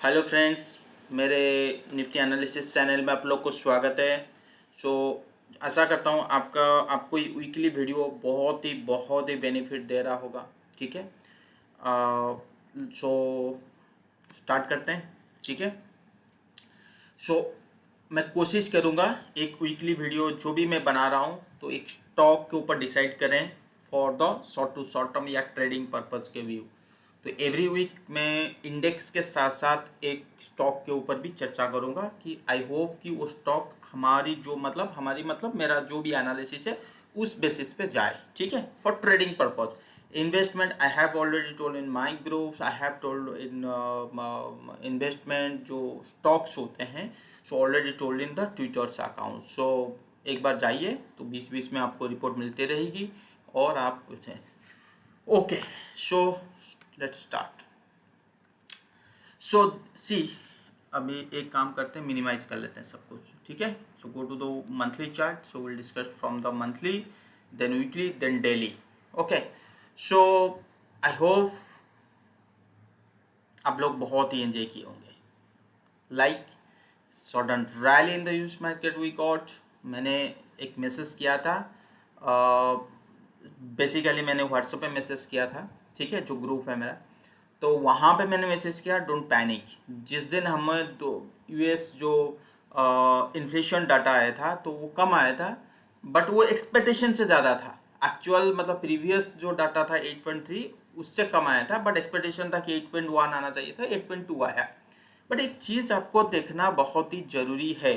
Hello friends, मेरे Nifty analysis channel में आप लोग को स्वागत है। सो आशा करता हूँ आपको ये वीकली वीडियो बहुत ही बेनिफिट दे रहा होगा। ठीक है, सो स्टार्ट करते हैं। ठीक है, सो मैं कोशिश करूँगा एक वीकली वीडियो जो भी मैं बना रहा हूँ तो एक स्टॉक के ऊपर डिसाइड करें फॉर द शॉर्ट टर्म या ट्रेडिंग पर्पज़ के व्यू। तो एवरी वीक मैं इंडेक्स के साथ साथ एक स्टॉक के ऊपर भी चर्चा करूंगा कि आई होप कि वो स्टॉक हमारी मतलब मेरा जो भी एनालिसिस है उस बेसिस पे जाए। ठीक है, for trading purpose. Investment I have already told in my groups, I have told in investment जो स्टॉक्स होते हैं so already told in the Twitter's account. So एक बार जाइए तो बीच बीच में आपको रिपोर्ट मिलती रहेगी और आप कुछ है। Okay, so let's start. So see, अभी एक काम करते हैं, मिनिमाइज कर लेते हैं सब कुछ। ठीक है, so go to the monthly chart. So will discuss from the monthly, then weekly, then daily. Okay, so I hope आप लोग बहुत ही एंजॉय किए होंगे। Like sudden rally in the US market we got. मैंने एक मैसेज किया था, बेसिकली मैंने व्हाट्सएप पे मैसेज किया था। ठीक है, जो ग्रुप है मेरा, तो वहाँ पे मैंने मैसेज किया डोंट पैनिक। जिस दिन हमें तो यूएस जो इन्फ्लेशन डाटा आया था तो वो कम आया था, बट वो एक्सपेक्टेशन से ज़्यादा था। एक्चुअल मतलब प्रीवियस जो डाटा था 8.3 उससे कम आया था, बट एक्सपेक्टेशन था कि 8.1 आना चाहिए था, 8.2 आया। बट एक चीज़ आपको देखना बहुत ही ज़रूरी है,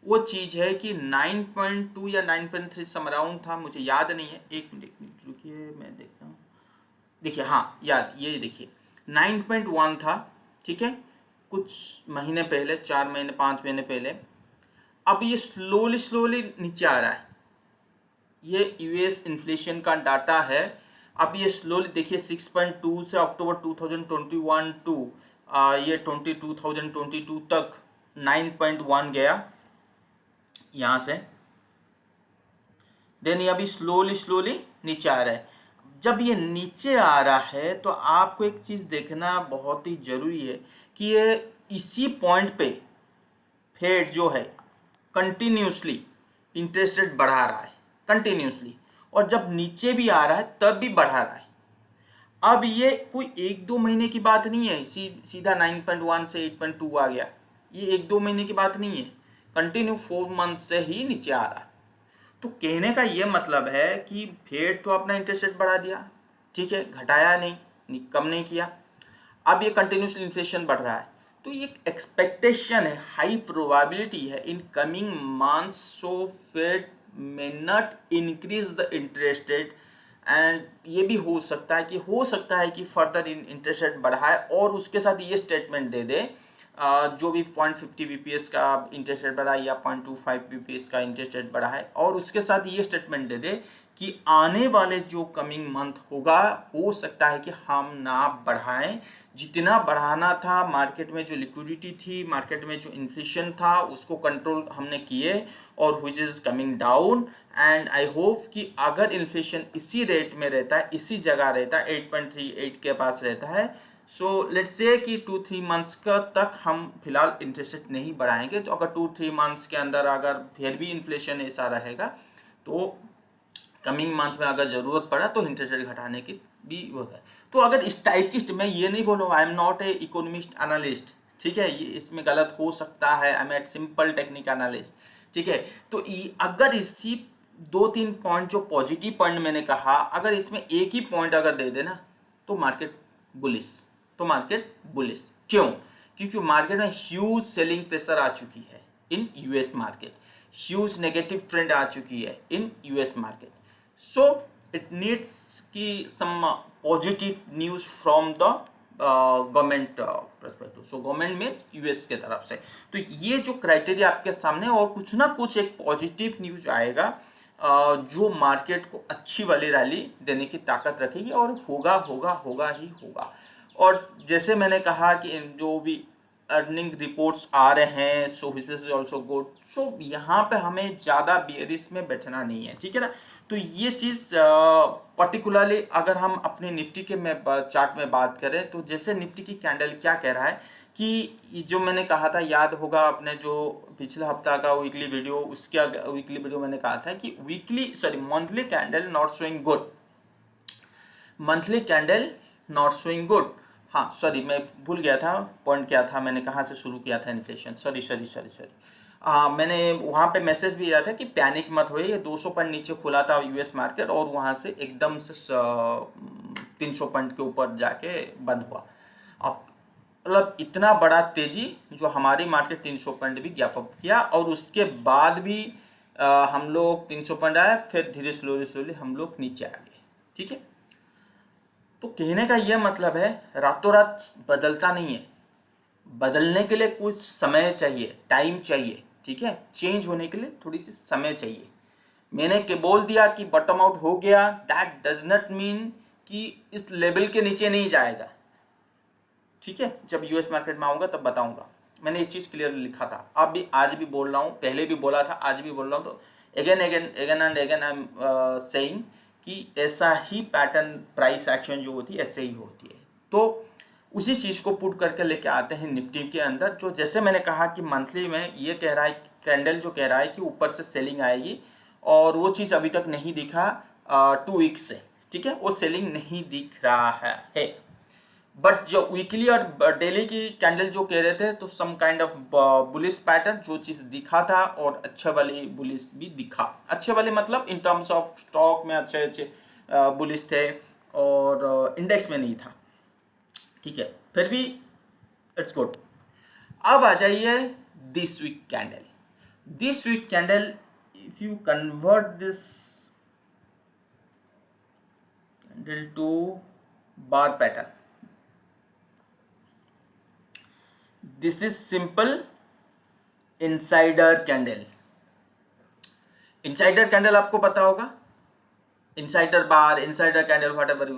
वो चीज़ है कि 9.2 या 9.3 समराउंड था, मुझे याद नहीं है। एक मिनट रुकिए, मैं देखता हूँ। देखिए, हाँ याद, ये देखिए 9.1 था। ठीक है, कुछ महीने पहले, 4 महीने 5 महीने पहले। अब ये स्लोली नीचे आ रहा है। ये यूएस इन्फ्लेशन का डाटा है। अब ये स्लोली देखिए 6.2 से अक्टूबर 2021 टू ये 2022 तक 9.1 गया यहाँ से। देन ये अभी स्लोली नीचे आ रहा है। जब ये नीचे आ रहा है तो आपको एक चीज़ देखना बहुत ही ज़रूरी है कि ये इसी पॉइंट पे फेड जो है कंटिन्यूसली इंटरेस्ट रेट बढ़ा रहा है कंटिन्यूसली, और जब नीचे भी आ रहा है तब भी बढ़ा रहा है। अब ये कोई 1-2 महीने की बात नहीं है, सीधा 9.1 से 8.2 आ गया। ये 1-2 महीने की बात नहीं है, कंटिन्यू 4 मंथ से ही नीचे आ रहा है। तो कहने का ये मतलब है कि फेड तो अपना इंटरेस्ट रेट बढ़ा दिया, ठीक है, घटाया नहीं, कम नहीं किया। अब ये कंटिन्यूसली इन्फ्लेशन बढ़ रहा है, तो ये एक्सपेक्टेशन है, हाई प्रोबेबिलिटी है in coming months so fed may not increase the interest rate. And ये भी हो सकता है कि फर्दर इंटरेस्ट रेट बढ़ाए और उसके साथ ये स्टेटमेंट दे दे जो भी 0.50 बीपीएस का इंटरेस्ट रेट बढ़ा या 0.25 बीपीएस का इंटरेस्ट रेट बढ़ा है, और उसके साथ ये स्टेटमेंट दे दे कि आने वाले जो कमिंग मंथ होगा हो सकता है कि हम ना बढ़ाएं, जितना बढ़ाना था। मार्केट में जो लिक्विडिटी थी, मार्केट में जो इन्फ्लेशन था, उसको कंट्रोल हमने किए और which is coming down. And I hope कि अगर इन्फ्लेशन इसी रेट में रहता है, इसी जगह रहता है, 8.38 के पास रहता है, सो लेट्स से कि 2-3 मंथ्स का तक हम फिलहाल इंटरेस्ट रेट नहीं बढ़ाएंगे। तो अगर 2-3 मंथ्स के अंदर अगर फिर भी इन्फ्लेशन ऐसा रहेगा तो कमिंग मंथ में अगर ज़रूरत पड़ा तो इंटरेस्ट रेट घटाने की भी होता है। तो अगर इस टाइप की, मैं ये नहीं बोलूँगा, I am not a economist analyst, ठीक है, ये इसमें गलत हो सकता है, I am a simple technique analyst. ठीक है, तो अगर इसी 2-3 पॉइंट जो पॉजिटिव पॉइंट मैंने कहा, अगर इसमें एक ही पॉइंट अगर दे देना तो मार्केट बुलिश। क्यों? क्योंकि मार्केट में ह्यूज सेलिंग प्रेशर आ चुकी है in US market, huge negative trend आ चुकी है in US market. So it needs की some positive news from the government perspective. So government means US के तरफ से। तो ये जो क्राइटेरिया आपके सामने, और कुछ ना कुछ एक पॉजिटिव न्यूज आएगा जो मार्केट को अच्छी वाली रैली देने की ताकत रखेगी, और होगा ही होगा। और जैसे मैंने कहा कि जो भी अर्निंग रिपोर्ट्स आ रहे हैं, so this is also good. So यहाँ पे हमें ज़्यादा बेरिश में बैठना नहीं है, ठीक है ना। तो ये चीज़ पर्टिकुलरली अगर हम अपने निफ्टी के में चार्ट में बात करें, तो जैसे निफ्टी की कैंडल क्या कह रहा है कि ये जो मैंने कहा था, याद होगा अपने जो पिछले हफ्ता का वीकली वीडियो, उसके वीकली वीडियो मैंने कहा था कि monthly candle not showing good, monthly candle not showing good. हाँ सॉरी, मैं भूल गया था पॉइंट क्या था, मैंने कहाँ से शुरू किया था इन्फ्लेशन, सॉरी। हाँ, मैंने वहाँ पे मैसेज भी दिया था कि पैनिक मत होइए, ये 200 पॉइंट नीचे खुला था यूएस मार्केट और वहाँ से एकदम से 300 पॉइंट के ऊपर जाके बंद हुआ। अब मतलब इतना बड़ा तेजी जो हमारी मार्केट 300 पॉइंट भी गैप अप किया और उसके बाद भी हम लोग 300 पॉइंट आए, फिर धीरे स्लोली हम लोग नीचे आ गए। ठीक है, तो कहने का यह मतलब है रातों रात बदलता नहीं है, बदलने के लिए कुछ समय चाहिए, टाइम चाहिए। ठीक है, चेंज होने के लिए थोड़ी सी समय चाहिए। मैंने के बोल दिया कि बॉटम आउट हो गया, दैट डज नॉट मीन कि इस लेवल के नीचे नहीं जाएगा। ठीक है, जब यूएस मार्केट में आऊँगा तब बताऊँगा। मैंने ये चीज़ क्लियर लिखा था, अब भी आज भी बोल रहा हूँ, पहले भी बोला था, आज भी बोल रहा हूँ। तो अगेन आई एम सेइंग कि ऐसा ही पैटर्न प्राइस एक्शन जो होती है ऐसे ही होती है। तो उसी चीज़ को पुट करके लेके आते हैं निफ्टी के अंदर, जो जैसे मैंने कहा कि मंथली में ये कह रहा है, कैंडल जो कह रहा है कि ऊपर से सेलिंग आएगी, और वो चीज़ अभी तक नहीं दिखा 2 वीक्स से। ठीक है, वो सेलिंग नहीं दिख रहा है। बट जो वीकली और डेली की कैंडल जो कह रहे थे, तो some kind of bullish pattern जो चीज़ दिखा था, और अच्छे वाली बुलिश भी दिखा। अच्छे वाले मतलब इन टर्म्स ऑफ स्टॉक में अच्छे बुलिश थे, और इंडेक्स में नहीं था। ठीक है, फिर भी इट्स गुड। अब आ जाइए this week candle. If you convert this candle to bar pattern, this is simple insider candle आपको पता होगा, insider bar, insider candle, whatever you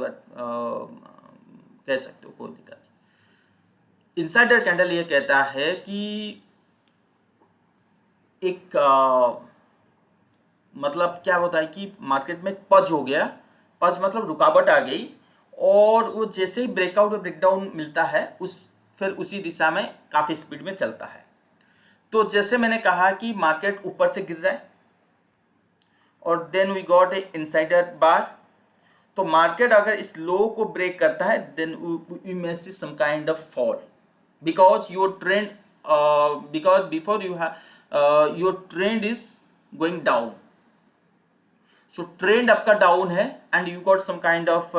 कह सकते हो, कोई दिक्कत नहीं। इनसाइडर कैंडल ये कहता है कि एक मतलब क्या होता है कि मार्केट में पज हो गया, पज मतलब रुकावट आ गई, और वो जैसे ही ब्रेकआउट और ब्रेकडाउन मिलता है, फिर उसी दिशा में काफ़ी स्पीड में चलता है। तो जैसे मैंने कहा कि मार्केट ऊपर से गिर रहा है, और then we got a insider bar. तो मार्केट अगर इस लो को ब्रेक करता है, then we may see some kind of fall, because your trend, because before you have your trend is going down. So trend आपका down है, and you got some kind of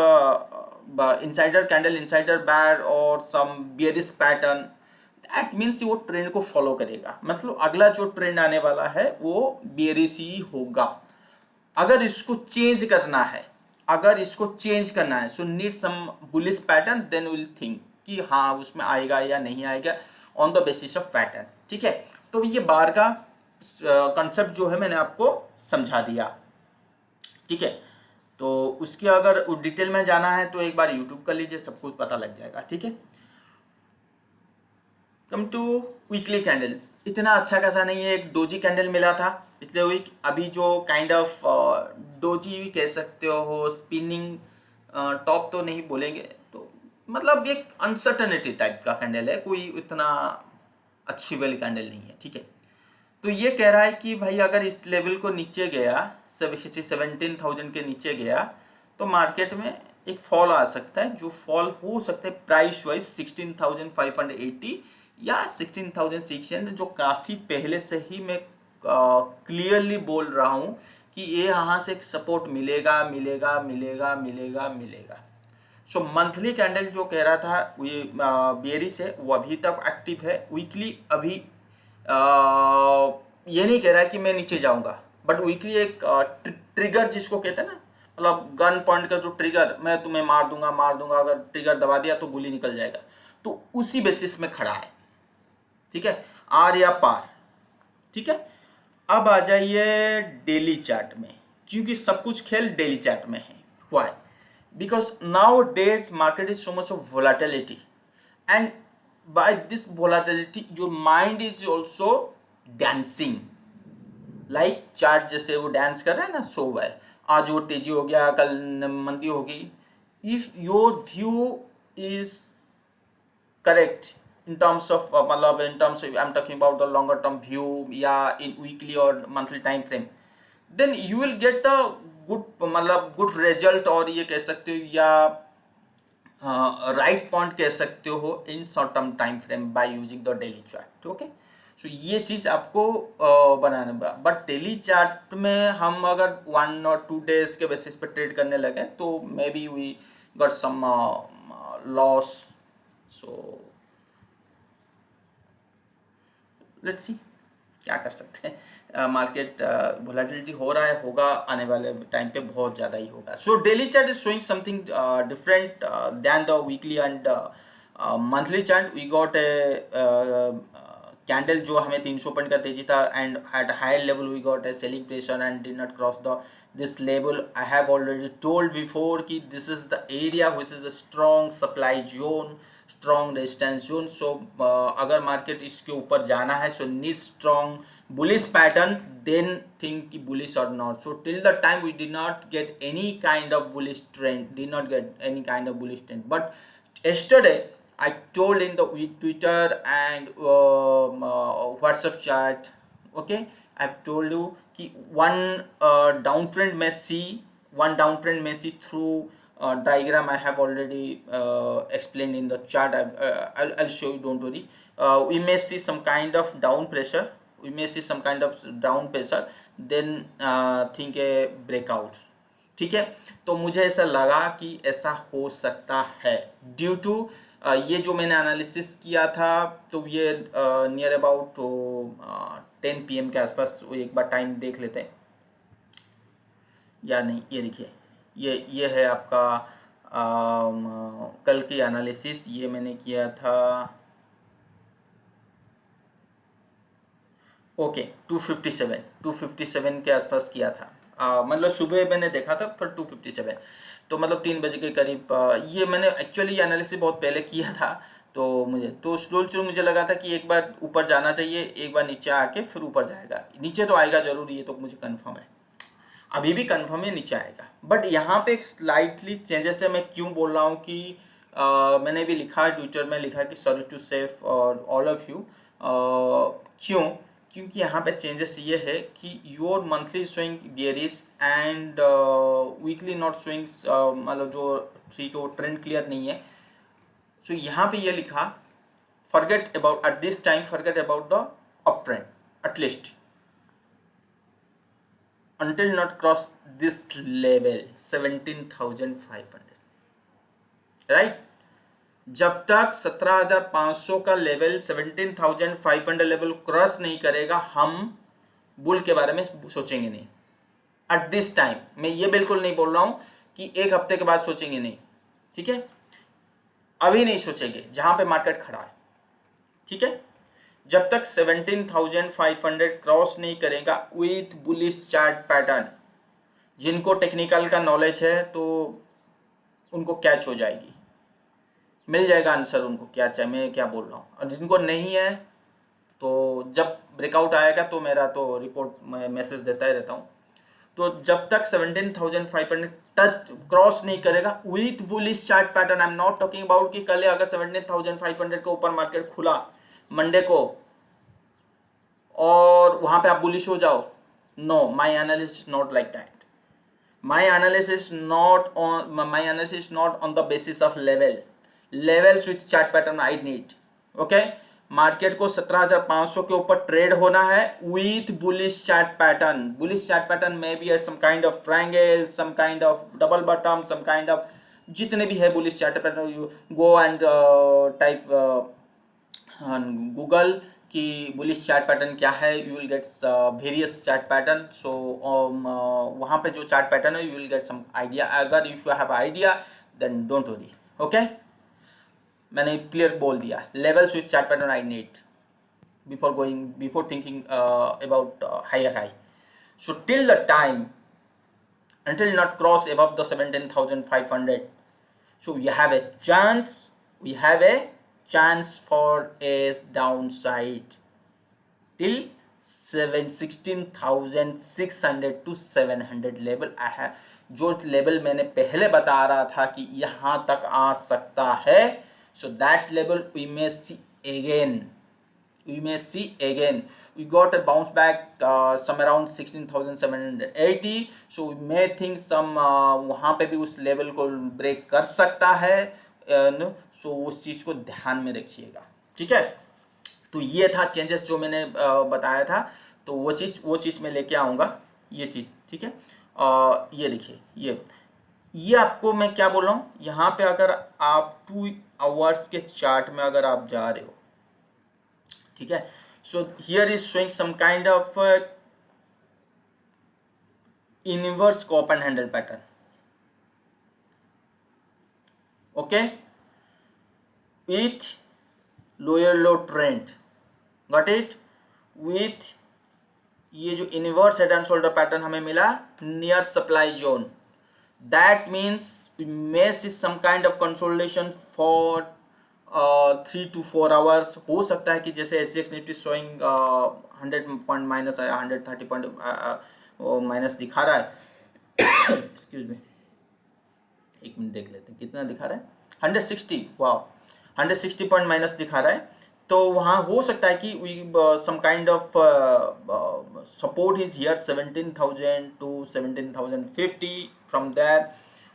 insider candle, insider bar और some bearish pattern. That means वो trend को follow करेगा, मतलब अगला जो trend आने वाला है वो बियरिश ही होगा। अगर इसको चेंज करना है, so need some bullish pattern, then will think कि हाँ उसमें आएगा या नहीं आएगा, on the basis of pattern. ठीक है, तो ये बार का कंसेप्ट जो है मैंने आपको समझा दिया। ठीक है, तो उसकी अगर डिटेल में जाना है तो एक बार यूट्यूब कर लीजिए, सब कुछ पता लग जाएगा। ठीक है, कम टू वीकली कैंडल। इतना अच्छा खासा नहीं है, एक डोजी कैंडल मिला था पिछले वीक। अभी जो काइंड ऑफ डोजी भी कह सकते हो, स्पिनिंग टॉप तो नहीं बोलेंगे, तो मतलब एक अनसर्टनिटी टाइप का कैंडल है, कोई इतना अच्छी वाली कैंडल नहीं है। ठीक है, तो ये कह रहा है कि भाई अगर इस लेवल को नीचे गया, 17,000 के नीचे गया, तो मार्केट में एक फॉल आ सकता है, जो फॉल हो सकता है प्राइस वाइज 16,580 या 16,600, जो काफ़ी पहले से ही मैं क्लियरली बोल रहा हूँ कि ये यहाँ से एक सपोर्ट मिलेगा। सो मंथली कैंडल जो कह रहा था ये बेरिश है, वो अभी तक एक्टिव है। वीकली अभी ये नहीं कह रहा है कि मैं नीचे जाऊंगा, बट वीकली एक ट्रिगर जिसको कहते हैं ना, मतलब गन पॉइंट का जो ट्रिगर, मैं तुम्हें मार दूंगा, अगर ट्रिगर दबा दिया तो गोली निकल जाएगा, तो उसी बेसिस में खड़ा है। ठीक है, आर या पार। ठीक है, अब आ जाइए डेली चार्ट में, क्योंकि सब कुछ खेल डेली चार्ट में है। Why? because nowadays market is so much of volatility, and by this volatility your mind is also dancing, like chart जैसे वो डांस कर रहा है ना, सो हुआ है, आज वो तेजी हो गया, कल मंदी होगी। If your view is correct, in terms of मतलब in terms of I'm talking about the longer term view या in weekly or monthly time frame, then you will get the good मतलब good result, और ये कह सकते हो या right point कह सकते हो in short term time frame by using the daily chart. Okay, so ये चीज़ आपको बनाना होगा। बट डेली चार्ट में हम अगर 1 और 2 डेज के बेसिस पे ट्रेड करने लगे तो maybe we got some loss. So let's see क्या कर सकते हैं। मार्केट वोलेटिलिटी हो रहा है, होगा आने वाले टाइम पे बहुत ज़्यादा ही होगा। So daily chart is showing something different than the weekly and monthly chart. We got a candle जो हमें 300 पॉइंट का तेजी था, and at higher level we got a selling pressure and did not cross the this level. I have already told before कि this is the area which is a strong supply zone, strong resistance zone. So अगर market इसके ऊपर जाना है, so need strong bullish pattern, then think bullish or not. So till the time we did not get any kind of bullish trend, but yesterday I told in the Twitter and WhatsApp chat, okay, I've told you कि one downtrend may see through diagram I have already explained in the chart. I'll show you, don't worry. We may see some kind of down pressure, then think a breakout। ठीक है, तो मुझे ऐसा लगा कि ऐसा हो सकता है ड्यू टू ये जो मैंने एनालिसिस किया था, तो ये नियर अबाउट 10 PM के आसपास। एक बार टाइम देख लेते हैं या नहीं, ये देखिए, ये है आपका कल की एनालिसिस। ये मैंने किया था ओके 257 के आसपास किया था। मतलब सुबह मैंने देखा था पर 257, तो मतलब 3 बजे के करीब। ये मैंने एक्चुअली एनालिसिस बहुत पहले किया था, तो मुझे लगा था कि एक बार ऊपर जाना चाहिए, एक बार नीचे आके फिर ऊपर जाएगा। नीचे तो आएगा जरूर, ये तो मुझे कंफर्म है, अभी भी कंफर्म है नीचे आएगा। बट यहाँ पे एक स्लाइटली चेंजेस है। मैं क्यों बोल रहा हूँ कि मैंने भी लिखा, ट्विटर में लिखा कि सॉरी टू सेफ और ऑल ऑफ यू। क्योंकि यहाँ पे चेंजेस ये है कि your monthly showing bearish and weekly not showing, मतलब जो 3 के वो ट्रेंड क्लियर नहीं है। सो यहाँ पे ये लिखा forget about at this time, forget about the up trend at least until not cross this level 17,500, right. जब तक 17,500 का लेवल 17,500 लेवल क्रॉस नहीं करेगा, हम बुल के बारे में सोचेंगे नहीं एट दिस टाइम। मैं ये बिल्कुल नहीं बोल रहा हूं कि एक हफ्ते के बाद सोचेंगे नहीं, ठीक है, अभी नहीं सोचेंगे जहां पे मार्केट खड़ा है, ठीक है। जब तक 17,500 क्रॉस नहीं करेगा विथ बुलिश चार्ट पैटर्न, जिनको टेक्निकल का नॉलेज है तो उनको कैच हो जाएगी, मिल जाएगा आंसर उनको क्या चाहिए, मैं क्या बोल रहा हूँ। और जिनको नहीं है तो जब ब्रेकआउट आएगा तो मेरा तो रिपोर्ट मैसेज देता ही रहता हूँ। तो जब तक 17,500 टच क्रॉस नहीं करेगा with bullish chart pattern, I am not talking about कि कल अगर 17,500 के ऊपर मार्केट खुला मंडे को और वहां पे आप बुलिश हो जाओ, no, my analysis not like that. My analysis not on the basis of level switch chart pattern I need. Okay, market को 17,500 के ऊपर ट्रेड होना है with bullish chart pattern. Bullish chart pattern में भी है some kind of triangle, some kind of double bottom, some kind of जितने भी है bullish chart pattern, you go and type Google कि बुलिश चार्ट पैटर्न क्या है, you will get various chart pattern. So वहाँ पे जो चार्ट पैटर्न है you will get some idea. अगर if you have idea then don't worry, okay. मैंने clear बोल दिया, level switch chart pattern I need before thinking about higher high. So till the time until not cross above the 17,500, so we have a chance for a downside till 16,600 to 700 level है, जो level मैंने पहले बता रहा था कि यहाँ तक आ सकता है। So that level we may see again. We may see again. We got a bounce back some around 16,780. So we may think some वहाँ पे भी उस लेवल को ब्रेक कर सकता है. सो उस चीज़ को ध्यान में रखिएगा. ठीक है. तो ये था चेंजेस जो मैंने बताया था. तो वो चीज़ मैं लेके आऊँगा. ये चीज़ ठीक है. ये देखिए ये आपको मैं क्या बोल रहा हूँ. यहाँ पे अगर आप 2 आवर्स के चार्ट में अगर आप जा रहे हो, ठीक है. So here is showing some kind of inverse cop and handle pattern. Okay, with lower low trend, got it. with ये जो inverse head and shoulder pattern हमें मिला near supply zone, that means we may see some kind of consolidation for 3 to 4 hours. हो सकता है कि जैसे SGX Nifty showing 100 point minus आया, 130 पॉइंट माइनस दिखा रहा है. एक्सक्यूज मी, एक मिनट देख लेते हैं कितना दिखा रहा है. 160. वाह, 160 पॉइंट माइनस दिखा रहा है. तो वहाँ हो सकता है कि some kind of support is here 17,000 to 17,050. From there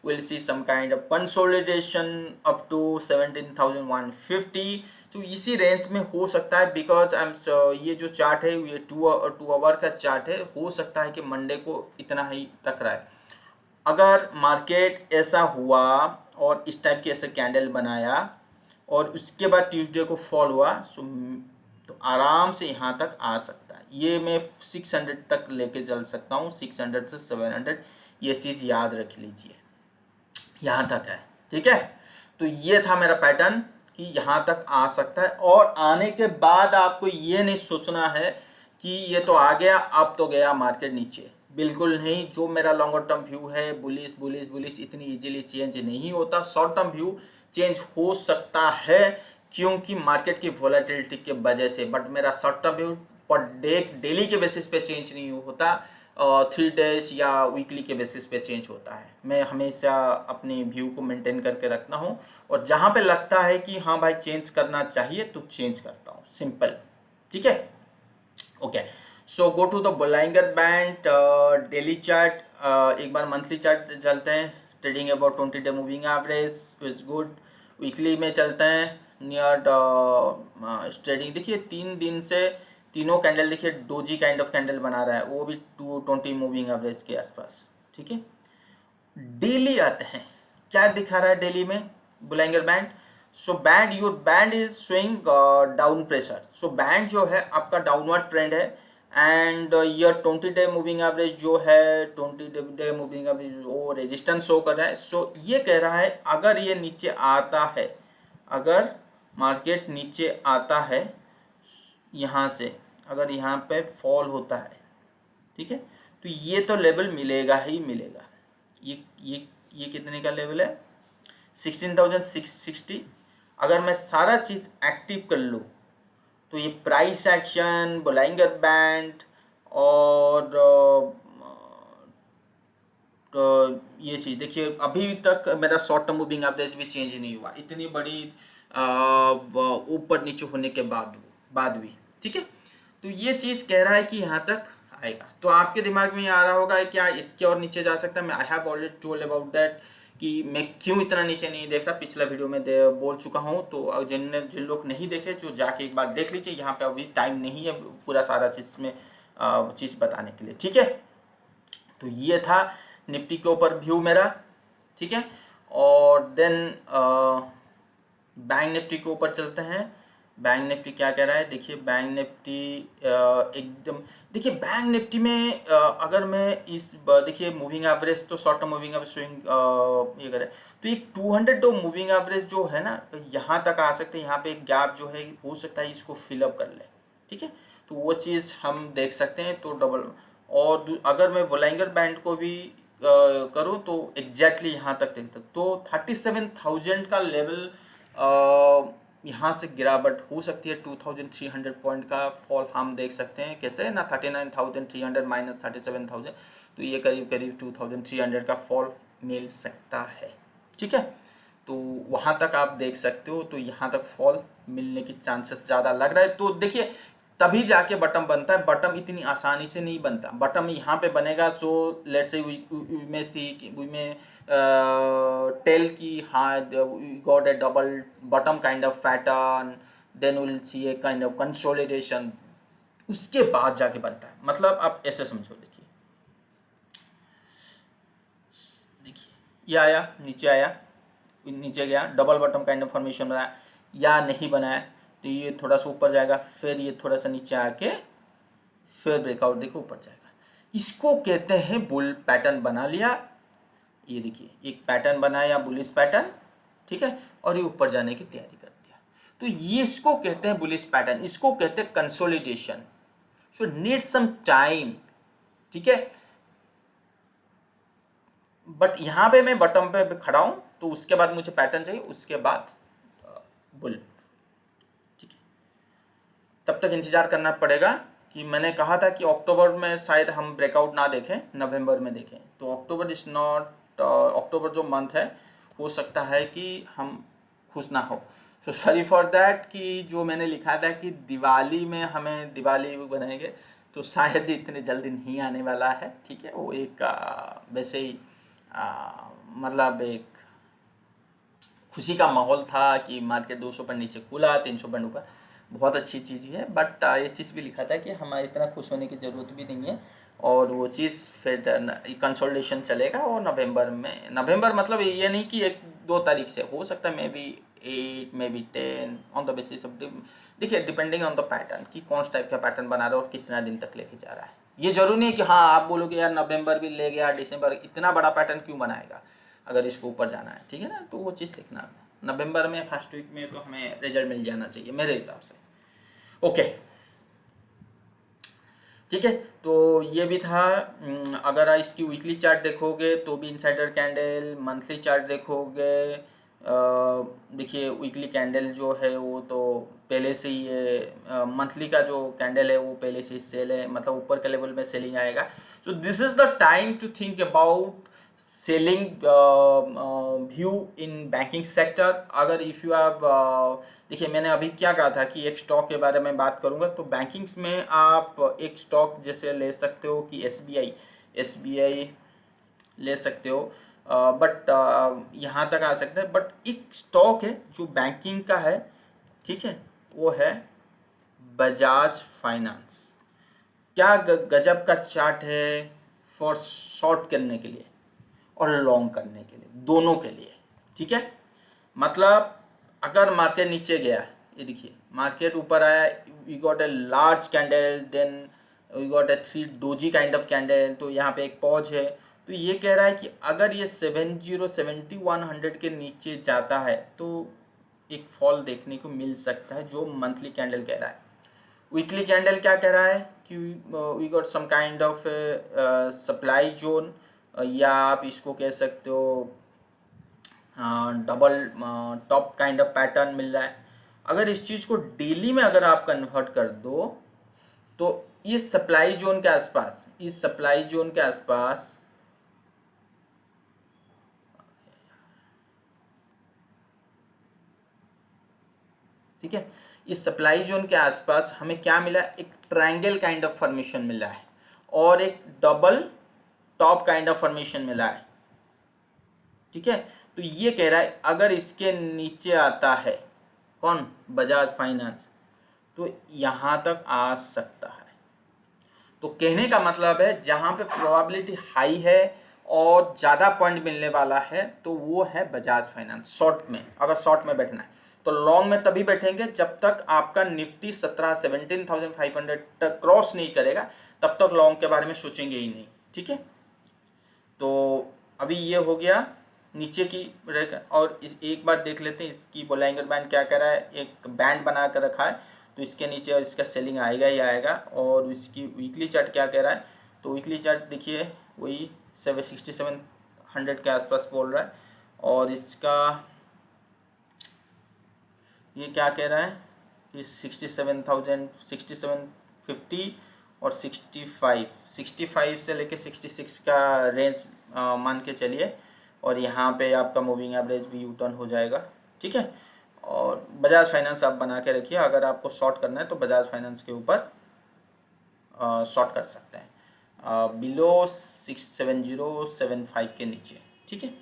we'll see some kind of consolidation up to 17,150. तो इसी रेंज में हो सकता है. बिकॉज ये जो चार्ट है ये 2 आवर का चार्ट है. हो सकता है कि मंडे को इतना ही तक रहा है. अगर मार्केट ऐसा हुआ और इस टाइप की ऐसे कैंडल बनाया और उसके बाद ट्यूसडे को फॉल हुआ, तो आराम से यहाँ तक आ सकता है. ये मैं 600 तक लेके चल सकता हूँ, 600 से 700. ये चीज़ याद रख लीजिए, यहाँ तक है. ठीक है. तो ये था मेरा पैटर्न कि यहाँ तक आ सकता है. और आने के बाद आपको ये नहीं सोचना है कि ये तो आ गया अब तो गया मार्केट नीचे. बिल्कुल नहीं. जो मेरा लॉन्गर टर्म व्यू है बुलिश बुलिश बुलिश इतनी इजीली चेंज नहीं होता. शॉर्ट टर्म व्यू चेंज हो सकता है क्योंकि मार्केट की वोलेटिलिटी के वजह से. बट मेरा शॉर्ट टर्म व्यू पर डेली के बेसिस पे चेंज नहीं होता, 3 डेज या वीकली के बेसिस पे चेंज होता है. मैं हमेशा अपनी व्यू को मेंटेन करके रखता हूँ और जहाँ पे लगता है कि हाँ भाई चेंज करना चाहिए तो चेंज करता हूँ. सिंपल. ठीक है. Okay. So go to the Bollinger band daily chart. एक बार मंथली चार्ट चलते हैं. Trading about 20 day moving average is good. Weekly में चलते हैं. नियर ट्रेडिंग देखिए 3 दिन से तीनों कैंडल देखिए डोजी काइंड ऑफ कैंडल बना रहा है, वो भी 220 मूविंग एवरेज के आसपास. ठीक है. डेली आते हैं. क्या दिखा रहा है डेली में Bollinger band. So band your band is showing down pressure. So band जो है आपका डाउनवर्ड ट्रेंड है. एंड ये 20 डे मूविंग एवरेज जो है 20 डे मूविंग एवरेज वो रेजिस्टेंस शो कर रहा है. सो ये कह रहा है अगर ये नीचे आता है, अगर मार्केट नीचे आता है यहाँ से, अगर यहाँ पे फॉल होता है, ठीक है, तो ये तो लेवल मिलेगा ही मिलेगा. ये कितने का लेवल है 16,660. अगर मैं सारा चीज़ एक्टिव कर लूँ तो ये प्राइस एक्शन, बोलाइंगर बैंड और तो ये चीज़ देखिए अभी तक मेरा शॉर्ट टर्म मूविंग एवरेज भी चेंज नहीं हुआ इतनी बड़ी ऊपर नीचे होने के बाद भी. ठीक है. तो ये चीज़ कह रहा है कि यहाँ तक आएगा. तो आपके दिमाग में ये आ रहा होगा क्या इसके और नीचे जा सकता है. मैं आई have already told about that कि मैं क्यों इतना नीचे नहीं देख रहा. पिछला वीडियो में बोल चुका हूँ. तो जिन लोग नहीं देखे जो जाके एक बार देख लीजिए. यहाँ पे अभी टाइम नहीं है पूरा सारा चीज़ में चीज़ बताने के लिए. ठीक है. तो ये था निफ्टी के ऊपर व्यू मेरा. ठीक है. और देन बैंक निफ्टी के ऊपर चलते हैं. बैंक निफ्टी क्या कह रहा है देखिए. बैंक निफ्टी एकदम देखिए बैंक निफ्टी में अगर मैं इस देखिए मूविंग एवरेज तो short term moving average swing ये करे तो एक 200 तो मूविंग एवरेज जो है ना यहाँ तक आ सकते हैं. यहाँ पे एक गैप जो है हो सकता है इसको फिलअप कर ले. ठीक है. तो वो चीज़ हम देख सकते हैं. तो डबल और अगर मैं बोलाइंगर बैंड को भी करूँ तो एग्जैक्टली यहाँ तक देखता तो 37,000 का लेवल यहाँ से गिरावट हो सकती है. 2,300 पॉइंट का फॉल हम देख सकते हैं. कैसे ना 39,300 माइनस 37,000 तो ये करीब करीब 2,300 का फॉल मिल सकता है. ठीक है. तो वहाँ तक आप देख सकते हो, तो यहाँ तक फॉल मिलने की चांसेस ज़्यादा लग रहा है। तो देखिए तभी जाके बटम बनता है, बटम इतनी आसानी से नहीं बनता। बटम यहाँ पे बनेगा, सो लेट्स से इमेज थी कि में टेल की, हाँ got a double bottom kind of pattern, then will see a kind of consolidation, उसके बाद जाके बनता है। मतलब आप ऐसे समझो, देखिए ये आया, नीचे आया, नीचे गया, double bottom kind of formation बनाया या नहीं बनाया, तो ये थोड़ा सा ऊपर जाएगा, फिर ये थोड़ा सा नीचे आके फिर ब्रेकआउट देखो ऊपर जाएगा। इसको कहते हैं बुल पैटर्न बना लिया। ये देखिए एक पैटर्न बनाया, बुलिश पैटर्न, ठीक है, और ये ऊपर जाने की तैयारी कर दिया, तो ये इसको कहते हैं बुलिश पैटर्न, इसको कहते हैं consolidation. So need some time, ठीक है। बट यहाँ पे मैं बटन पे खड़ा हूं, तो उसके बाद मुझे पैटर्न चाहिए, उसके बाद बुल, ठीक है। तब तक इंतजार करना पड़ेगा। कि मैंने कहा था कि अक्टूबर में शायद हम ब्रेकआउट ना देखें, नवंबर में देखें, तो अक्टूबर इज नॉट, अक्टूबर जो मंथ है, हो सकता है कि हम खुश ना हो। सो सॉरी फॉर दैट, कि जो मैंने लिखा था कि दिवाली में हमें दिवाली बनाएंगे, तो शायद इतने जल्दी नहीं आने वाला है, ठीक है। वो एक वैसे ही मतलब एक खुशी का माहौल था कि मार्केट 200 पर नीचे खुला, 300 पर ऊपर, बहुत अच्छी चीज़ है। बट ये चीज़ भी लिखा था कि हमें इतना खुश होने की ज़रूरत भी नहीं है, और वो चीज़ फिर कंसोलिडेशन चलेगा। और नवंबर मतलब ये नहीं कि 1-2 तारीख से, हो सकता है may be 8, may be 10, on the basis of, देखिए डिपेंडिंग ऑन द पैटर्न कि कौन सा टाइप का पैटर्न बना रहा है और कितना दिन तक लेके जा रहा है। ये जरूरी नहीं है कि हाँ आप बोलोगे यार नवंबर भी ले गया, दिसंबर इतना बड़ा पैटर्न क्यों बनाएगा अगर इसको ऊपर जाना है, ठीक है ना। तो वो चीज़ देखना, नवंबर में फर्स्ट वीक में तो हमें रिजल्ट मिल जाना चाहिए मेरे हिसाब से। ओके, ठीक है। तो ये भी था। अगर इसकी वीकली चार्ट देखोगे तो भी इनसाइडर कैंडल, मंथली चार्ट देखोगे, देखिए वीकली कैंडल जो है वो तो पहले से ही है, मंथली का जो कैंडल है वो पहले से ही सेल है, मतलब ऊपर के लेवल में सेलिंग आएगा। So this is the time to think about selling view in banking sector. अगर इफ़ यू हैव, देखिए मैंने अभी क्या कहा था कि एक स्टॉक के बारे में बात करूंगा, तो बैंकिंग्स में आप एक स्टॉक जैसे ले सकते हो कि एसबीआई ले सकते हो, बट यहाँ तक आ सकता है। बट एक स्टॉक है जो बैंकिंग का है, ठीक है, वो है बजाज फाइनेंस। क्या गजब का चार्ट है फॉर शॉर्ट करने के लिए और लॉन्ग करने के लिए, दोनों के लिए, ठीक है। मतलब अगर मार्केट नीचे गया, ये देखिए मार्केट ऊपर आया, we got a large candle, then we got a 3 doji kind of candle, तो यहाँ पे एक पॉज है। तो ये कह रहा है कि अगर ये 7100 के नीचे जाता है तो एक फॉल देखने को मिल सकता है, जो मंथली कैंडल कह रहा है। वीकली कैंडल क्या कह रहा है कि we got some kind of supply zone, या आप इसको कह सकते हो double top kind of pattern मिल रहा है। अगर इस चीज़ को डेली में अगर आप कन्वर्ट कर दो, तो इस सप्लाई जोन के आसपास, इस सप्लाई जोन के आसपास, ठीक है, इस सप्लाई जोन के आसपास हमें क्या मिला, एक ट्रायंगल काइंड ऑफ फॉर्मेशन मिला है और एक double top kind of formation मिला है, ठीक है। तो ये कह रहा है अगर इसके नीचे आता है कौन, बजाज फाइनेंस, तो यहां तक आ सकता है। तो कहने का मतलब है जहां पे प्रोबेबिलिटी हाई है और ज़्यादा पॉइंट मिलने वाला है, तो वो है बजाज फाइनेंस शॉर्ट में। अगर शॉर्ट में बैठना है तो लॉन्ग में तभी बैठेंगे जब तक आपका निफ्टी 17,500 तक क्रॉस नहीं करेगा, तब तक लॉन्ग के बारे में सोचेंगे ही नहीं, ठीक है। तो अभी ये हो गया नीचे की, और एक बार देख लेते हैं इसकी बोलाइंगर बैंड क्या कर रहा है। एक बैंड बना कर रखा है, तो इसके नीचे इसका सेलिंग आएगा ही आएगा। और इसकी वीकली चार्ट क्या कह रहा है, तो वीकली चार्ट देखिए वही 6700 के आसपास बोल रहा है। और इसका ये क्या कह रहा है कि 67,000, 6750 और 65 से लेके 66 का रेंज मान के चलिए। और यहाँ पे आपका मूविंग एवरेज भी यू टर्न हो जाएगा, ठीक है। और बजाज फाइनेंस आप बना के रखिए, अगर आपको शॉर्ट करना है तो बजाज फाइनेंस के ऊपर शॉर्ट कर सकते हैं बिलो 67075 के नीचे, ठीक है।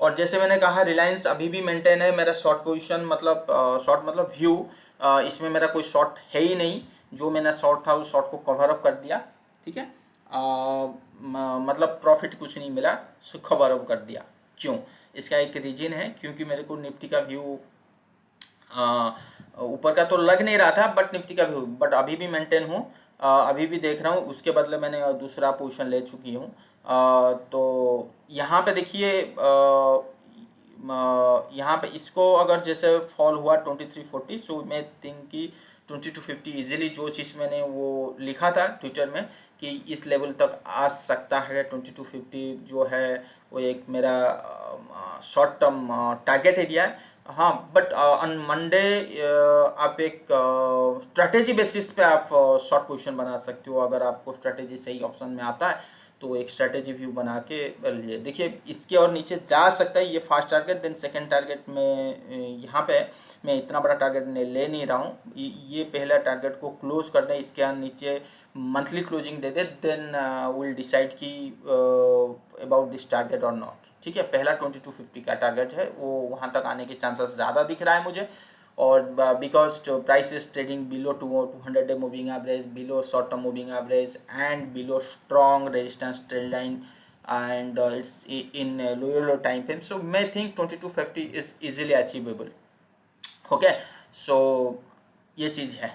और जैसे मैंने कहा रिलायंस अभी भी मेंटेन है, मेरा शॉर्ट पोजीशन मतलब शॉर्ट मतलब व्यू, इसमें मेरा कोई शॉर्ट है ही नहीं, जो मेरा शॉर्ट था उस शॉर्ट को कवर अप कर दिया, ठीक है। मतलब प्रॉफिट कुछ नहीं मिला, सो कवर अप कर दिया। क्यों? इसका एक रीजन है, क्योंकि मेरे को निफ्टी का व्यू ऊपर का तो लग नहीं रहा था, बट निफ्टी का व्यू बट अभी भी मेंटेन हूँ, अभी भी देख रहा हूँ, उसके बदले मैंने दूसरा पोजीशन ले चुकी हूँ। तो यहाँ पे देखिए यहाँ पे इसको अगर जैसे फॉल हुआ 2340, सो मैं थिंक कि 2250 इजीली, जो चीज़ मैंने वो लिखा था ट्विटर में कि इस लेवल तक आ सकता है 2250 जो है, वो एक मेरा शॉर्ट टर्म टारगेट एरिया है। हाँ, बट ऑन मंडे आप एक स्ट्रैटेजी बेसिस पे आप शॉर्ट पोजीशन बना सकते हो, अगर आपको स्ट्रैटेजी सही ऑप्शन में आता है तो एक स्ट्रैटेजी व्यू बना के लिए देखिए, इसके और नीचे जा सकता है ये first target. Then second target में यहाँ पे मैं इतना बड़ा टारगेट ले नहीं रहा हूँ, ये पहला टारगेट को क्लोज कर दें, इसके नीचे मंथली क्लोजिंग दे दे, देन विल डिसाइड कि अबाउट दिस टारगेट और नॉट, ठीक है। पहला 2250 का टारगेट है, वो वहाँ तक आने के चांसेस ज़्यादा दिख रहा है मुझे, और because price is trading below 200 day moving average, below short term moving average and below strong resistance trend line, and it's in lower time frame, so may think 2250 is easily achievable, okay। so ये चीज़ है,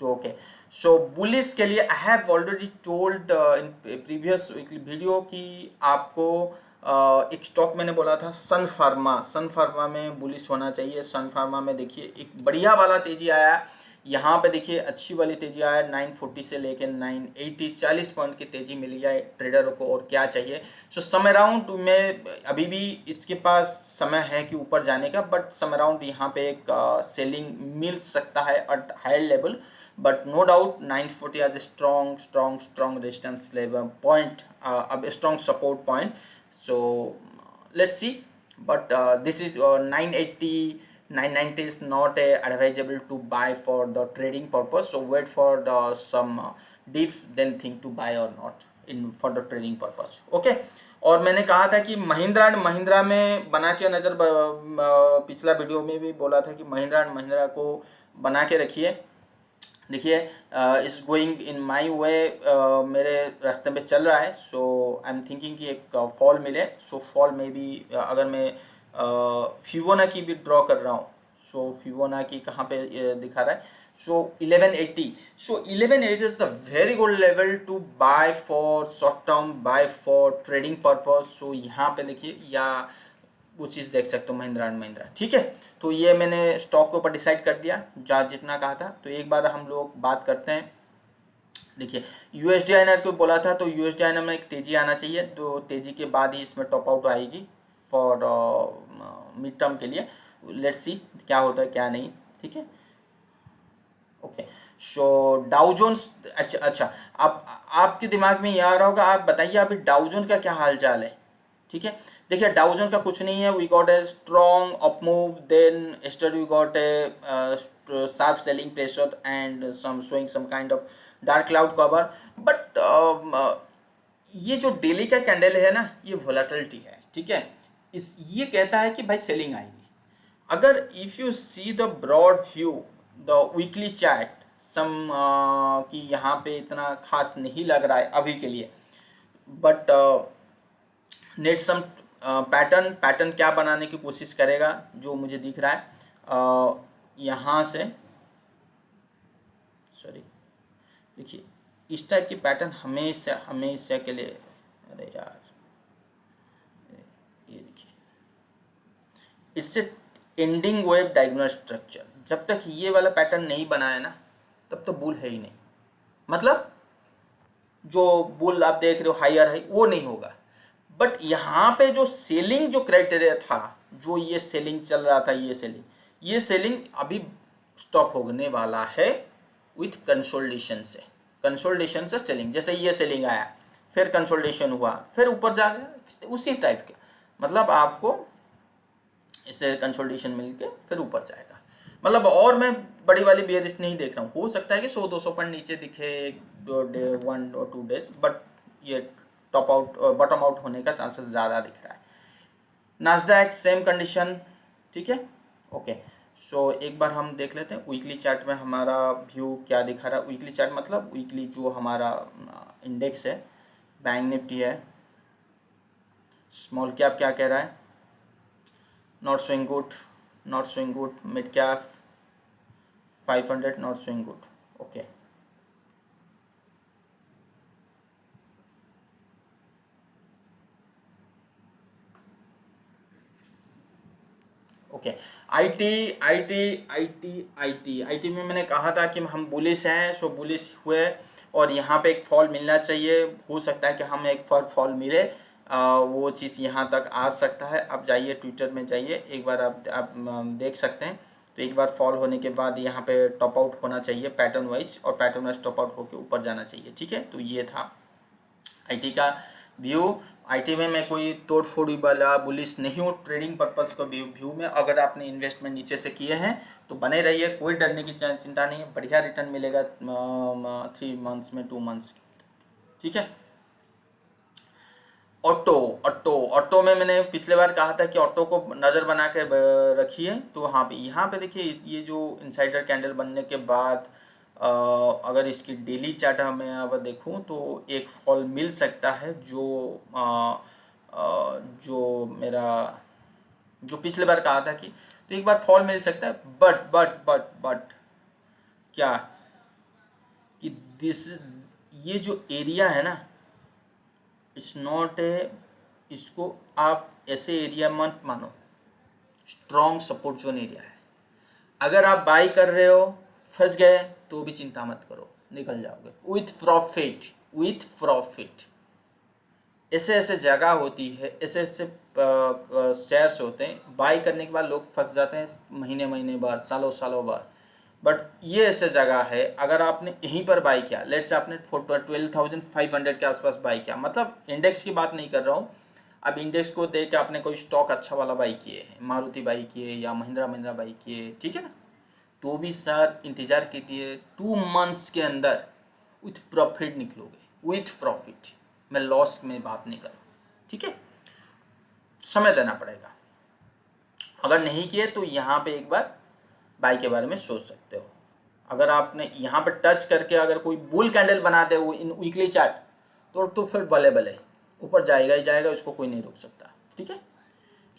तो okay. सो bullish के लिए आई have already told in previous video कि आपको एक stock मैंने बोला था सन फार्मा में बुलिश होना चाहिए। सन फार्मा में देखिए एक बढ़िया वाला तेजी आया, यहाँ पे देखिए अच्छी वाली तेजी आया, 940 से लेकर 980, 40 पॉइंट की तेजी मिली है ट्रेडर को, और क्या चाहिए। सो सम अराउंड में अभी भी इसके पास समय है कि ऊपर जाने का, बट सम अराउंड यहाँ पे एक सेलिंग मिल सकता है at higher level, but no doubt 940 as a strong resistance level point, a strong support point. So let's see, but this is 980 990 is not advisable to buy for the trading purpose, so wait for the some dip then think to buy or not in for the trading purpose, okay। और मैंने कहा था कि Mahindra and Mahindra में बना के नज़र, पिछला वीडियो में भी बोला था कि महिंद्रा एंड महिंद्रा को बना के रखिए। देखिए इज गोइंग इन माई वे, मेरे रास्ते पे चल रहा है, सो आई एम थिंकिंग कि एक फॉल मिले। सो फॉल में भी अगर मैं फिबोनाची भी ड्रॉ कर रहा हूँ, सो फिबोनाची कहाँ पे दिखा रहा है, so 1180, so 1180 is the very good level to buy for short term, buy for trading purpose. So यहाँ पे देखिए, या वो चीज़ देख सकते हो महिंद्रा एंड महिंद्रा, ठीक है। तो ये मैंने स्टॉक के ऊपर डिसाइड कर दिया जहाँ जितना कहा था। तो एक बार हम लोग बात करते हैं, देखिए यूएसडी को बोला था, तो यूएसडी में एक तेजी आना चाहिए, तो तेजी के बाद ही इसमें टॉप आउट आएगी फॉर मिड टर्म के लिए। लेट्स सी क्या होता है क्या नहीं, ठीक है, ओके। सो डाउ जोन्स, अच्छा आप आपके दिमाग में ये आ रहा होगा, आप बताइए अभी डाउ जोन्स का क्या हाल चाल है, ठीक है। देखिए डाउ जोन्स का कुछ नहीं है, we got a strong up move, then yesterday we got a sharp selling pressure and some showing some kind of dark cloud cover, but ये जो डेली का कैंडल है ना, ये वोलेटिलिटी है, ठीक है। इस ये कहता है कि भाई सेलिंग आएगी। अगर if you see the broad view, the weekly chart, some कि यहाँ पे इतना खास नहीं लग रहा है अभी के लिए, बट नेट सम पैटर्न क्या बनाने की कोशिश करेगा, जो मुझे दिख रहा है यहाँ से, सॉरी देखिए इस टाइप की पैटर्न हमेशा के लिए, अरे यार ये देखिए, it's a ending wave diagonal structure. जब तक ये वाला पैटर्न नहीं बनाया ना, तब तो बुल है ही नहीं, मतलब जो बुल आप देख रहे हो हायर हाई वो नहीं होगा। बट यहाँ पे जो सेलिंग जो क्राइटेरिया था, जो ये सेलिंग चल रहा था, ये सेलिंग अभी स्टॉप होने वाला है विथ कंसोलिडेशन से सेलिंग। जैसे ये सेलिंग आया, फिर कंसोलिडेशन हुआ, फिर ऊपर जा गया, उसी टाइप के मतलब आपको इससे कंसोलिडेशन मिलके फिर ऊपर जाएगा। मतलब और मैं बड़ी वाली बेयरिश नहीं देख रहा हूँ। हो सकता है कि 100-200 पॉइंट नीचे दिखे एक दो डे, 1 और 2 डेज, बट ये टॉप आउट बॉटम आउट होने का चांसेस ज़्यादा दिख रहा है। नास्डैक सेम कंडीशन, ठीक है, ओके। सो एक बार हम देख लेते हैं वीकली चार्ट में हमारा व्यू क्या दिखा रहा है। वीकली चार्ट मतलब वीकली जो हमारा इंडेक्स है, बैंक निफ्टी है, स्मॉल कैप क्या कह रहा है, not showing good, not showing good, mid cap 500 not showing good, okay. Okay, IT IT IT IT IT में मैंने कहा था कि हम बुलिश हैं, सो बुलिश हुए और यहाँ पे एक फॉल मिलना चाहिए। हो सकता है कि हमें एक फॉल मिले, वो चीज़ यहाँ तक आ सकता है। अब जाइए ट्विटर में जाइए, एक बार आप देख सकते हैं। तो एक बार फॉल होने के बाद यहाँ पे टॉप आउट होना चाहिए पैटर्न वाइज, और पैटर्न वाइज टॉप आउट होकर ऊपर जाना चाहिए, ठीक है। तो ये था आईटी का व्यू। आईटी में मैं कोई तोड़ फोड़ी वाला बुलिश नहीं हूँ, ट्रेडिंग पर्पस का व्यू में अगर आपने इन्वेस्टमेंट नीचे से किए हैं तो बने रहिए, कोई डरने की चिंता नहीं है, बढ़िया रिटर्न मिलेगा 3 मंथ्स में, 2 मंथ्स, ठीक है। ऑटो ऑटो ऑटो में मैंने पिछले बार कहा था कि ऑटो को नज़र बना के रखिए। तो हाँ पे यहाँ पे देखिए, ये जो इनसाइडर कैंडल बनने के बाद अगर इसकी डेली चार्ट मैं अब देखूँ तो एक फॉल मिल सकता है, जो मेरा जो पिछले बार कहा था कि तो एक बार फॉल मिल सकता है, बट क्या कि दिस ये जो एरिया है ना, इट्स नॉट ए, इसको आप ऐसे एरिया मत मानो, स्ट्रॉन्ग सपोर्ट जोन एरिया है। अगर आप बाई कर रहे हो, फंस गए तो भी चिंता मत करो, निकल जाओगे विथ प्रॉफिट, विथ प्रॉफिट। ऐसे ऐसे जगह होती है, ऐसे ऐसे शेयर्स होते हैं, बाई करने के बाद लोग फंस जाते हैं महीने महीने बाद, सालों सालों बाद। बट ये ऐसे जगह है, अगर आपने यहीं पर बाई किया, लेट्स से आपने 12,500 के आसपास बाई किया, मतलब इंडेक्स की बात नहीं कर रहा हूँ, अब इंडेक्स को देख के आपने कोई स्टॉक अच्छा वाला बाई किए, मारुति बाई किए या महिंद्रा महिंद्रा बाई किए, ठीक है ना, तो भी सर इंतज़ार कीजिए 2 मंथ्स के अंदर विथ प्रॉफिट निकलोगे, विथ प्रॉफिट। मैं लॉस में बात नहीं कर रहा, ठीक है। समय देना पड़ेगा, अगर नहीं किए तो यहाँ पे एक बार बाई के बारे में सोच सकते हो। अगर आपने यहाँ पे टच करके अगर कोई बुल कैंडल बना दे वो इन वीकली चार्ट, तो फिर भले भले ऊपर जाएगा ही जाएगा, उसको कोई नहीं रोक सकता, ठीक है।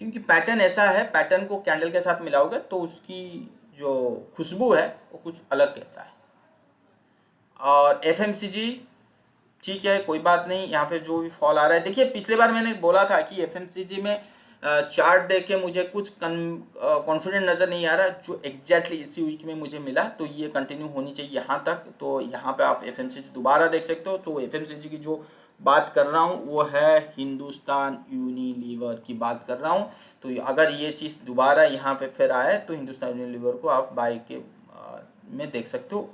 क्योंकि पैटर्न ऐसा है, पैटर्न को कैंडल के साथ मिलाओगे तो उसकी जो खुशबू है वो कुछ अलग कहता है। और एफएमसीजी ठीक है, कोई बात नहीं, यहाँ पे जो भी फॉल आ रहा है, देखिए पिछले बार मैंने बोला था कि एफएमसीजी में चार्ट देख के मुझे कुछ कॉन्फिडेंट नज़र नहीं आ रहा, जो एग्जैक्टली इसी वीक में मुझे मिला, तो ये कंटिन्यू होनी चाहिए यहाँ तक। तो यहाँ पे आप एफएमसीजी दोबारा देख सकते हो। तो एफएमसीजी की जो बात कर रहा हूँ वो है हिंदुस्तान यूनिलीवर की बात कर रहा हूँ। तो अगर ये चीज़ दोबारा यहाँ पे फिर आए तो हिंदुस्तान यूनिलीवर को आप बाई के में देख सकते हो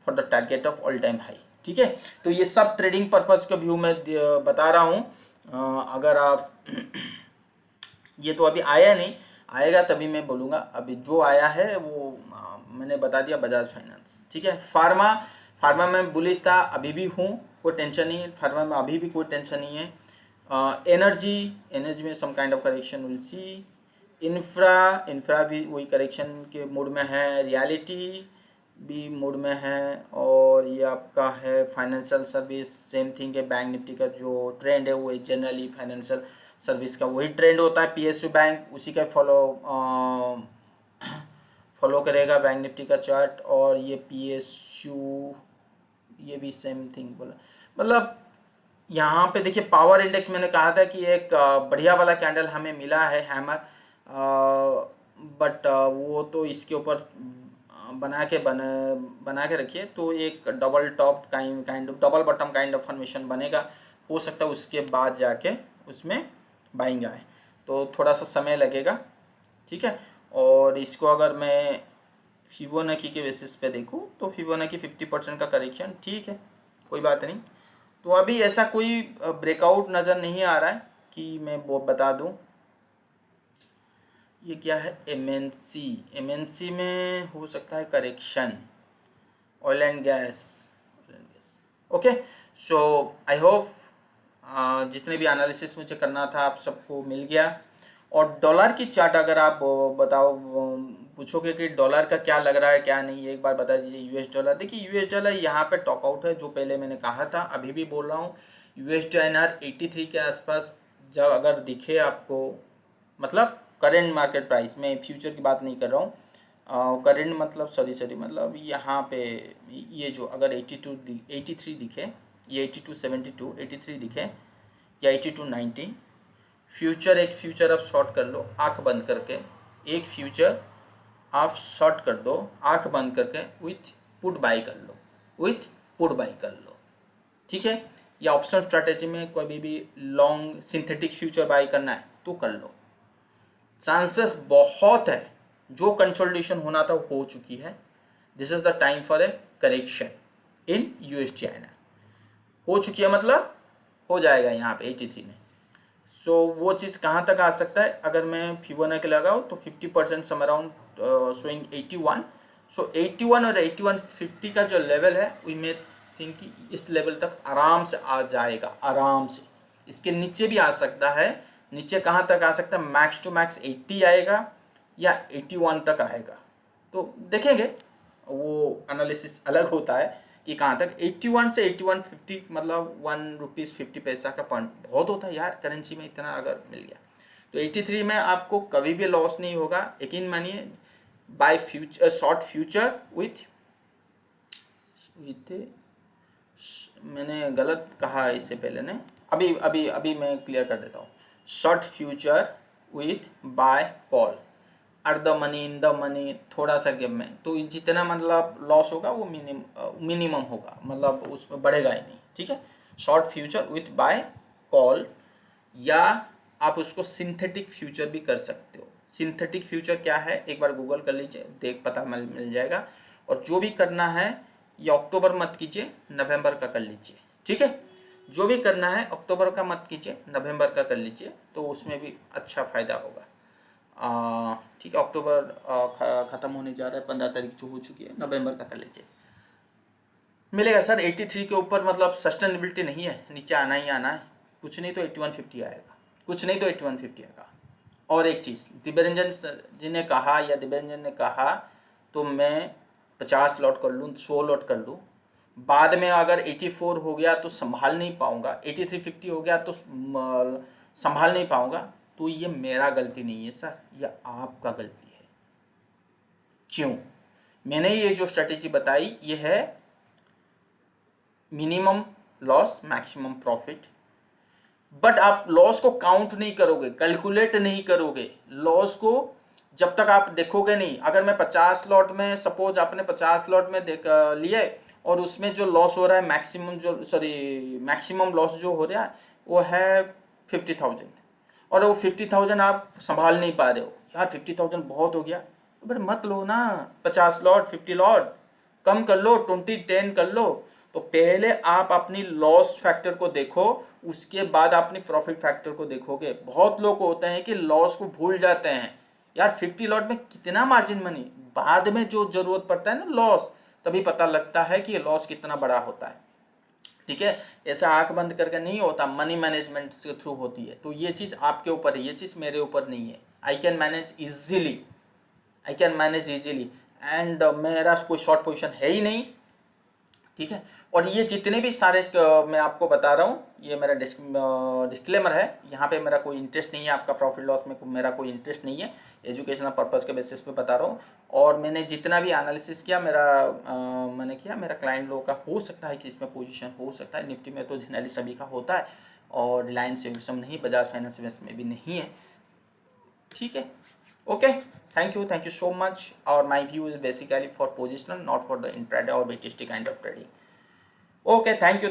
for the target of all time high, ठीक है। तो ये सब ट्रेडिंग पर्पज़ का व्यू मैं बता रहा हूँ। अगर आप ये तो अभी आया नहीं, आएगा तभी मैं बोलूँगा। अभी जो आया है वो मैंने बता दिया, बजाज फाइनेंस, ठीक है। फार्मा में बुलिश था, अभी भी हूँ, कोई टेंशन नहीं है, फार्मा में अभी भी कोई टेंशन नहीं है। एनर्जी में some kind of correction will see. Infra भी वही करेक्शन के मूड में है, रियलिटी भी मूड में है, और ये आपका है फाइनेंशियल सर्विस, सेम थिंग है। बैंक निफ्टी का जो ट्रेंड है वो जनरली फाइनेंशियल सर्विस का वही ट्रेंड होता है, पीएसयू बैंक उसी का फॉलो करेगा बैंक निफ्टी का चार्ट। और ये पीएसयू ये भी सेम थिंग बोला, मतलब यहाँ पे देखिए पावर इंडेक्स मैंने कहा था कि एक बढ़िया वाला कैंडल हमें मिला है, हैमर, बट वो तो इसके ऊपर बना के रखिए, तो एक double top kind of double bottom kind of formation बनेगा। हो सकता है उसके बाद जाके उसमें बाइंग आए, तो थोड़ा सा समय लगेगा, ठीक है। और इसको अगर मैं फिबोनाची के बेसिस पे देखूँ तो फिबोनाची 50% का करेक्शन, ठीक है, कोई बात नहीं। तो अभी ऐसा कोई ब्रेकआउट नज़र नहीं आ रहा है कि मैं वो बता दूं। ये क्या है, एमएनसी। एमएनसी में हो सकता है correction, oil and gas. Okay, so I hope जितने भी एनालिसिस मुझे करना था आप सबको मिल गया। और डॉलर की चार्ट अगर आप बताओ, पूछोगे कि डॉलर का क्या लग रहा है क्या नहीं, एक बार बता दीजिए। यूएस डॉलर, देखिए यूएस डॉलर यहाँ पे टॉप आउट है, जो पहले मैंने कहा था, अभी भी बोल रहा हूँ। यूएस INR 83 के आसपास जब अगर दिखे आपको, मतलब करेंट मार्केट प्राइस में, फ्यूचर की बात नहीं कर रहा हूँ, करेंट मतलब सॉरी मतलब यहाँ पे ये जो अगर 83 दिखे, ये 82.72 83 दिखे या 82.90, फ्यूचर, एक फ्यूचर आप शॉर्ट कर लो आंख बंद करके, एक फ्यूचर आप शॉर्ट कर दो आंख बंद करके, विथ पुट बाई कर लो, विथ पुट बाई कर लो, ठीक है। या ऑप्शन स्ट्रैटेजी में कभी भी लॉन्ग सिंथेटिक फ्यूचर बाई करना है तो कर लो। चांसेस बहुत है, जो कंसोलिडेशन होना था वो हो चुकी है। This is the time for a correction in USD INR, हो चुकी है, मतलब हो जाएगा यहाँ पे 83 में। सो वो चीज़ कहाँ तक आ सकता है, अगर मैं फिबोनाची लगाऊँ तो 50% सम अराउंड शोइंग 81। सो 81 और 81.50 का जो लेवल है, वी मे थिंक कि इस लेवल तक आराम से आ जाएगा, आराम से। इसके नीचे भी आ सकता है, नीचे कहाँ तक आ सकता है, मैक्स टू मैक्स 80 आएगा या 81 तक आएगा, तो देखेंगे, वो एनालिसिस अलग होता है कि कहाँ तक। 81 से 81.50 मतलब ₹1.50 का पॉइंट बहुत होता है यार, करेंसी में इतना अगर मिल गया तो 83 में आपको कभी भी लॉस नहीं होगा, यकीन मानिए। Buy future, short future with मैंने गलत कहा है इससे पहले ने, अभी अभी अभी मैं क्लियर कर देता हूँ। Short future with buy call, अर्ध मनी इन द मनी, थोड़ा सा गेम में, तो जितना मतलब लॉस होगा वो मिनिमम होगा, मतलब उसमें बढ़ेगा ही नहीं, ठीक है। Short future with buy call, या आप उसको सिंथेटिक फ्यूचर भी कर सकते हो। सिंथेटिक फ्यूचर क्या है, एक बार गूगल कर लीजिए, देख पता मिल जाएगा। और जो भी करना है, ये अक्टूबर मत कीजिए, नवंबर का कर लीजिए, ठीक है। जो भी करना है अक्टूबर का मत कीजिए, नवंबर का कर लीजिए, तो उसमें भी अच्छा फायदा होगा। ठीक है, अक्टूबर ख़त्म होने जा रहा है, 15 तारीख जो हो चुकी है, नवंबर का कर लीजिए, मिलेगा सर। 83 के ऊपर मतलब सस्टेनेबिलिटी नहीं है, नीचे आना ही आना है, कुछ नहीं तो 81.50 आएगा, कुछ नहीं तो 81.50 आएगा। और एक चीज़, दिव्यरंजन जी ने कहा, या दिव्यरंजन ने कहा तो मैं 50 लॉट कर लूँ, 100 लॉट कर लूँ, बाद में अगर 84 हो गया तो संभाल नहीं पाऊंगा, 83.50 हो गया तो संभाल नहीं पाऊंगा, तो ये मेरा गलती नहीं है सर, ये आपका गलती है। क्यों? मैंने ये जो स्ट्रेटेजी बताई, ये है minimum loss maximum profit, but आप लॉस को काउंट नहीं करोगे, कैलकुलेट नहीं करोगे लॉस को, जब तक आप देखोगे नहीं। अगर मैं 50 लॉट में, सपोज आपने 50 लॉट में देख लिए, और उसमें जो लॉस हो रहा है मैक्सिमम लॉस जो हो रहा है वो है 50,000, और वो 50,000 आप संभाल नहीं पा रहे हो, यार 50,000 बहुत हो गया, तो फिर मत लो ना 50 लॉट, 50 लॉट कम कर लो, 20-10 कर लो। तो पहले आप अपनी लॉस फैक्टर को देखो, उसके बाद अपनी प्रॉफिट फैक्टर को देखोगे। बहुत लोग होते हैं कि लॉस को भूल जाते हैं, यार 50 लॉट में कितना मार्जिन मनी, बाद में जो जरूरत पड़ता है ना लॉस, तभी पता लगता है कि लॉस कितना बड़ा होता है, ठीक है। ऐसा आंख बंद करके नहीं होता, मनी मैनेजमेंट के थ्रू होती है। तो ये चीज़ आपके ऊपर है, ये चीज़ मेरे ऊपर नहीं है। I can manage easily, and मेरा कोई शॉर्ट पोजीशन है ही नहीं, ठीक है। और ये जितने भी सारे मैं आपको बता रहा हूँ, ये मेरा डिस्क्लेमर है, यहाँ पे मेरा कोई इंटरेस्ट नहीं है, आपका प्रॉफिट लॉस में मेरा कोई इंटरेस्ट नहीं है, एजुकेशनल पर्पज़ के बेसिस पे बता रहा हूँ। और मैंने जितना भी एनालिसिस किया, मैंने किया, मेरा क्लाइंट लोगों का हो सकता है कि इसमें पोजीशन हो सकता है। निफ्टी में तो जनरली सभी का होता है, और रिलायंस नहीं, बजाज फाइनेंस में भी नहीं है, ठीक है। Okay, thank you so much. Or my view is basically for positional, not for the intraday or BTC kind of trading. Okay, thank you.